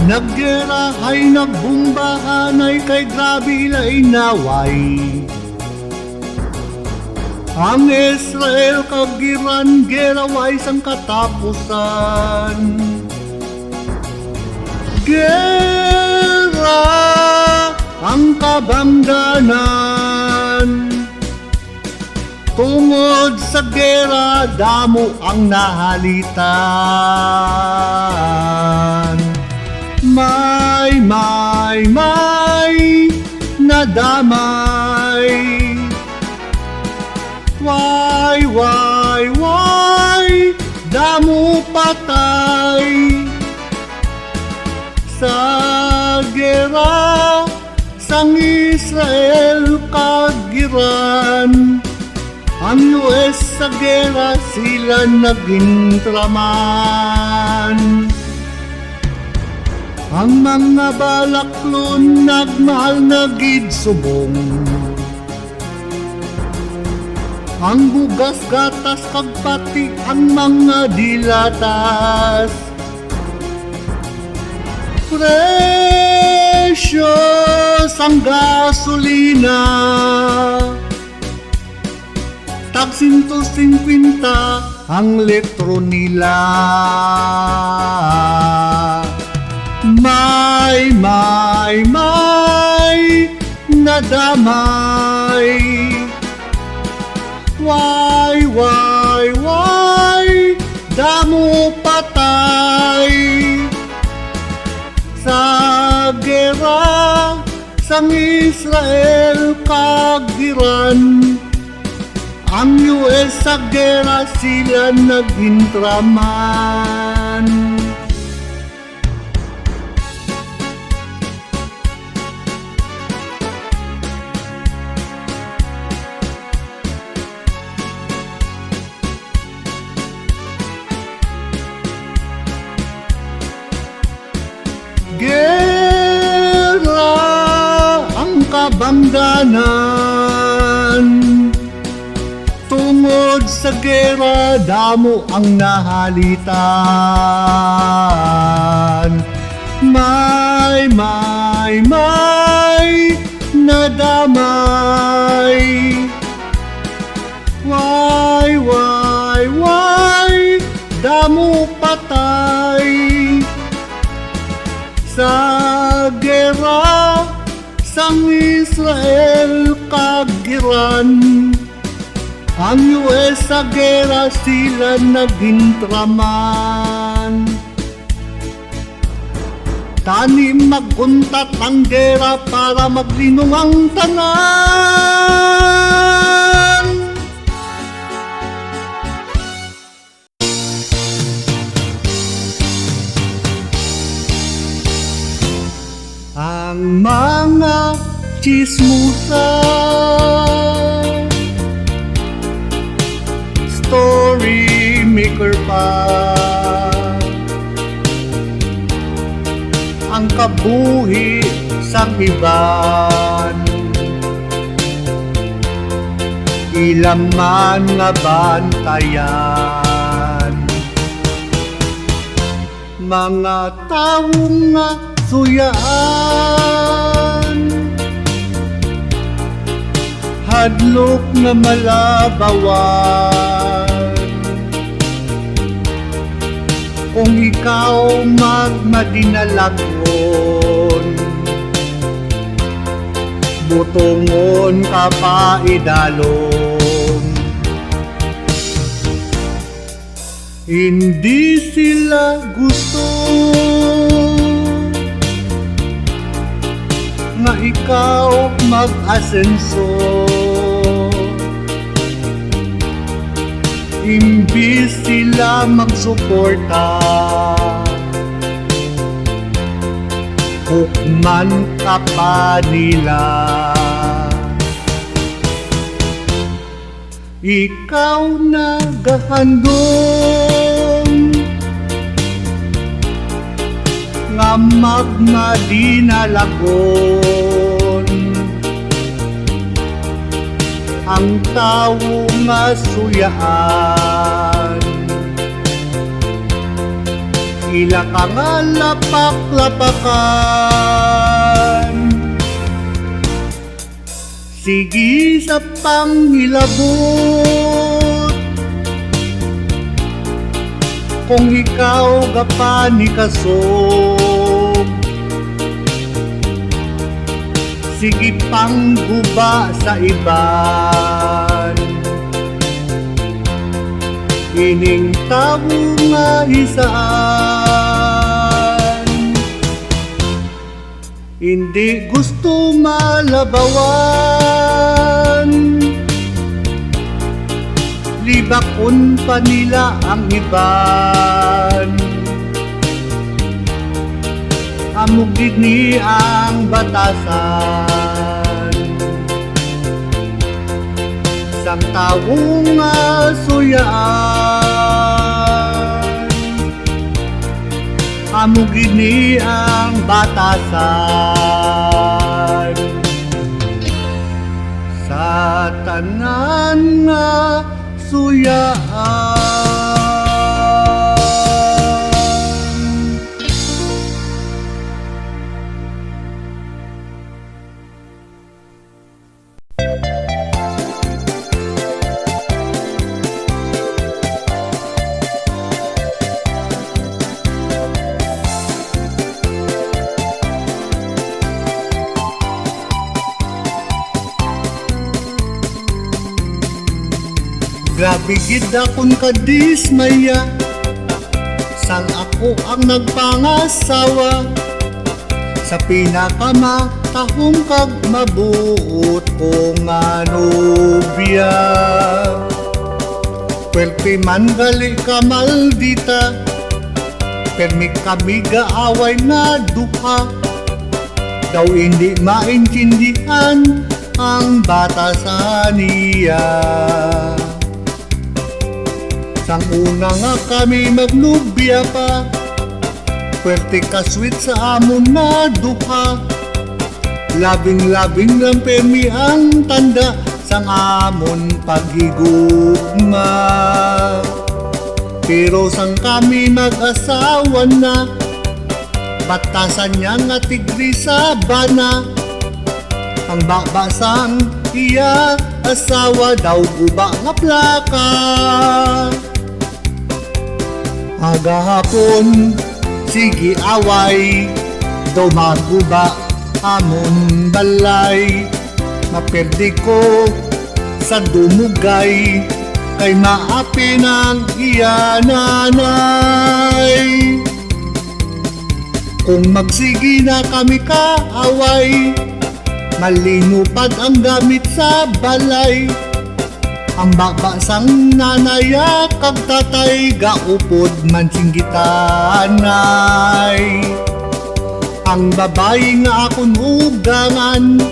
Naggerahay, nagbumbahanay, kay grabe ila'y naway. Ang Israel kag Iran, geraway sang katapusan. Gera ang kabangganan. Tungod sa gera, damo ang nahalitan. May nadamay. Why, damo patay. Sa gera, sang Israel kag Iran. Ang US sa gera, sila nagintraman. Ang mga balaklon, nagmahal na gid subong. Ang bugas, gatas, kag pati ang mga dilatas. Precious ang gasolina, tag 150 ang litro nila. May nadamay. Why, damo patay. Sa gera, sang Israel kag Iran. Ang US sa gera, sila nagintraman. Gera ang kabangganan. Tungod sa gera, damo ang nahalitan. May nadamay. Why, damo patay. Sa gera, sang Israel kag Iran. Ang US sa gera, sila nagintraman. Tanim maguntat ang gera para maglinong ang tanan. Ang mga chismosa, story maker pa, ang kabuhi sa iban. Ilaman nga bantayan, mga taong nga suyaan. Hadlok na malabawan, kung ikaw magmadinalagon, butongon ka pa idalom. Hindi sila gusto nga ikaw mag-asenso. Imbis sila magsuporta, hukman ka pa nila. Ikaw na gahandong nga magmadinalagon, ang tao nga suyaan. ila ka nga lapak-lapakan. Sige sa pangilabot, kung ikaw gapan ni kasog. Sige pangguba sa iban, ining tao nga isaan. Hindi gusto malabawan, libakon pa nila ang iban. Amugid ni ang batasan, sang taong suyaan. Amugid ni ang batasan, sa tanan nga suyaan. Grabe gid akong kadismaya, sang ako ang nagpangasawa sa pinakamatahong kag mabuot kong nobya. Pwerte man gali ka maldita, permi kami gaaway na duha. Daw hindi maintindihan ang batasan niya. Sang una nga kami magnubya pa, pwerte ka sweet sa amon na duha. Labing-labing lang permi ang tanda sang amon pagigugma. Pero sang kami mag-asawa na, batasan niya nga tigri sa bana. Ang bakbasang iya asawa daw guba nga plaka. Agahapon, sige away, daw maguba amon balay. Maperdi ko sa dumugay, kay maapi ng iya nanay. Kung magsigi na kami kaaway, malinupad ang gamit sa balay. Ang bakbasang nanaya kag tatay, gaupod man singgitanay. Ang babae nga akon ugangan,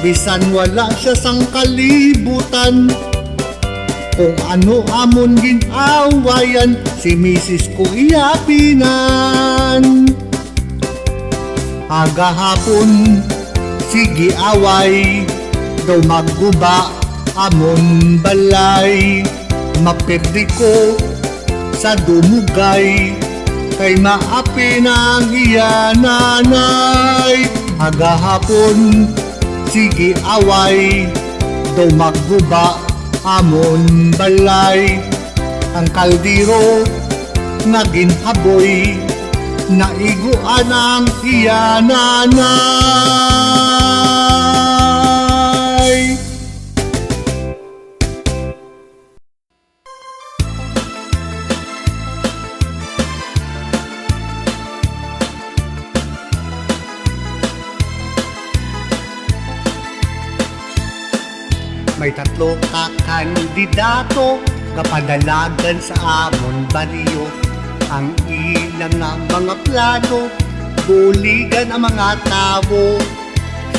bisan wala siya sang kalibutan. Kung ano amon ginawayan, si misis ko iyapinan. Agahapon, sige away, daw magguba amon balay. Maperdi ko sa dumugay, kay maapi ng iya nanay. Agahapon, sige away, daw magguba amon balay. Ang kaldero nga ginhaboy, naiguan ang iya nanay. May tatlo ka kandidato, kapadalagan sa amon baliyo. Ang ilang nga mga plano, buligan ang mga tao.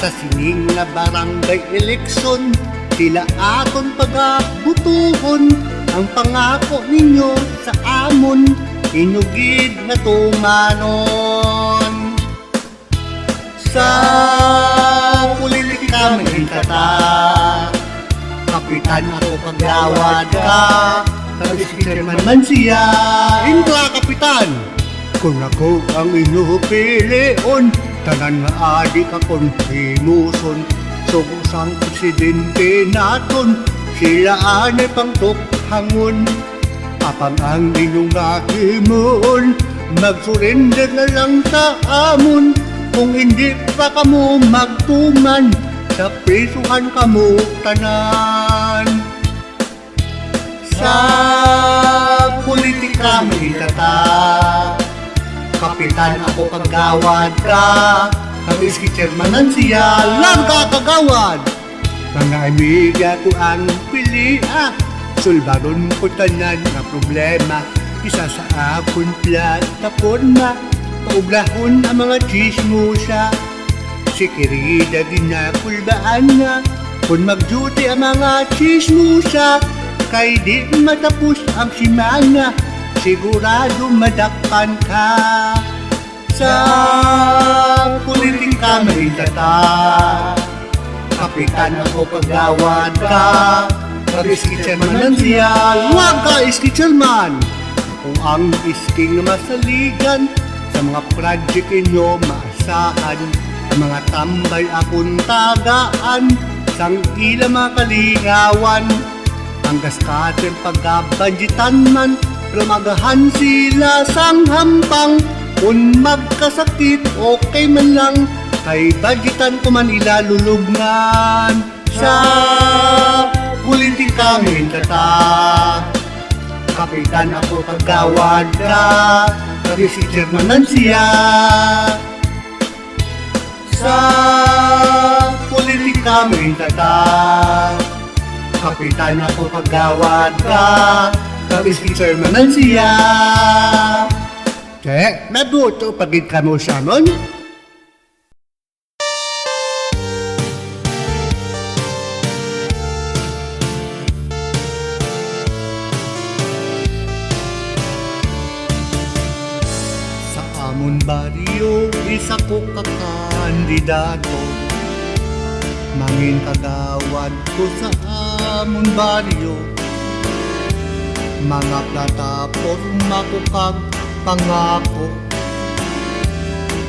Sa sining nga barangay eleksyon, tila aton pagabutuhon. Ang pangako ninyo sa amon, inugid na tumanon. Sa politika may kata, kapitan ako paglawad ka, kag-speaker man siya. Indra kapitan, Kung ako ang inupilion, tanan nga adi ka kung himuson. So sang presidente naton, sila anay pang tukhangon. Apang ang inyong nahimon, mag-surrender na lang sa amon. Kung hindi pa kamo magtuman, sa prisuhan kamo tanan. Sa politika may tata, kapitan ako kagawad ka, kami si chairmanan siya lang kakagawad. Mga amiga ko ang pilia, sulbaron ko tanan na problema. Isa sa akon plat na porma, pauglahon ang mga chismosa. Si Kirida din na pulbaan nga, kung mag-duty ang mga chismosa, kay di matapos ang simana, sigurado madakpan ka. Sa politika may tata, kapitan ako kagawad ka, pag-iskitsermanan siya, huwag ka iskitserman. Kung ang isking na masaligan, sa mga project inyo maasahan, mga tambay akong tagaan, sang ila makalingawan. Ang gaskatin pagkabanjitan man, ramagahan sila sang hampang. Kung magkasakit, okay man lang, kay budgetan ko man ilalulubngan. Sa politika may tata, kapitan ako kagawad ka, kami si chairmanan siya. Sa politika may tata, kapitan ako kagawad ka, kami si chairmanan siya. Mabuto pagid ka mo sa amon. Sa amon baryo, isa ko kakandidato, mangin kagawad ko sa amon baryo. Mga plataporma ko kag pangako,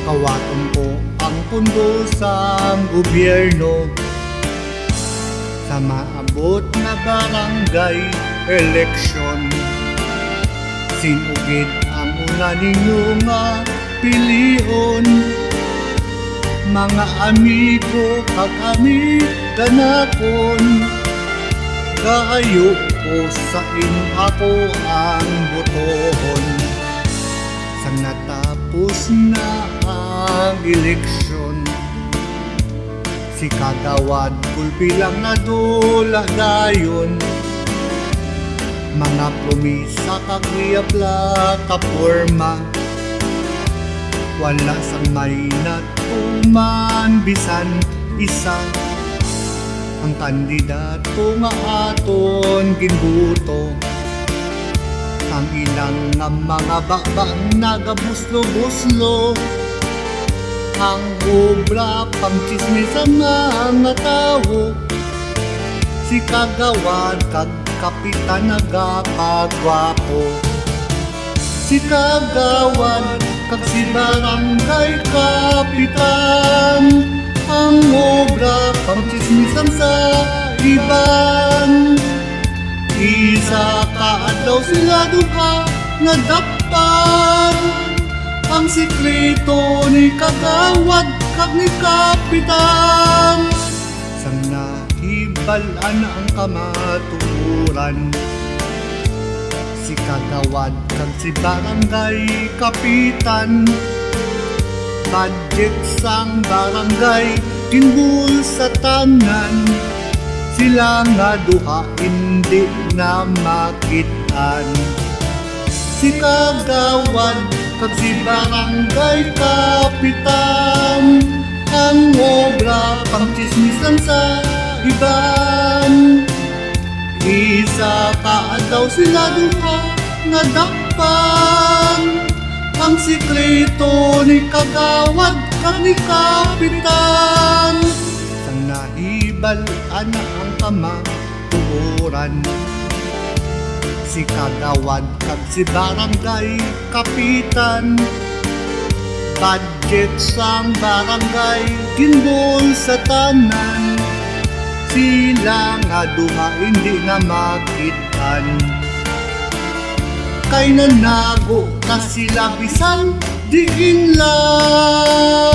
kawaton ko ang pundo sa gobyerno. Sa maabot na barangay eleksyon, sinugid ang una ninyo nga pilion. Mga amigo kag amiganakon, kaayo ko sa inyo ako ang botohon. Sang natapos na ang eleksyon, si kagawad kulpi lang na dula dayon. Mga promisa kagriya plataporma, wala sang may natuman bisan isa. Ang kandidato nga aton ginbuto, ang ilang nga mga bakbang nagabuslo-buslo. Ang obra pang chismis sa mga tao, si kagawad kag kapitan nagapagwapo. Si kagawad kag si barangay kapitan, ang obra pang chismisan sa iban. Isa ka daw sila duha nga dakpan, ang sikreto ni kagawad kag ni kapitan. Sang nahibalan ang kamaturan, si kagawad kag si barangay kapitan. Budget sang barangay ginbul sa tanan, sila nga duha hindi na makitaan. Si kagawad kag si barangay kapitan, ang obra pang chismisan sa iban. Isa ka daw sila duha nga dakpan, ang sikreto ni kagawad kag ni kapitan. Sang nahibalan na ang kamatuoran, si kagawad kag si barangay kapitan. Budget sang barangay ginbol sa tanan, sila nga duha hindi na makitan. Kay nanago na sila bisan diin lang.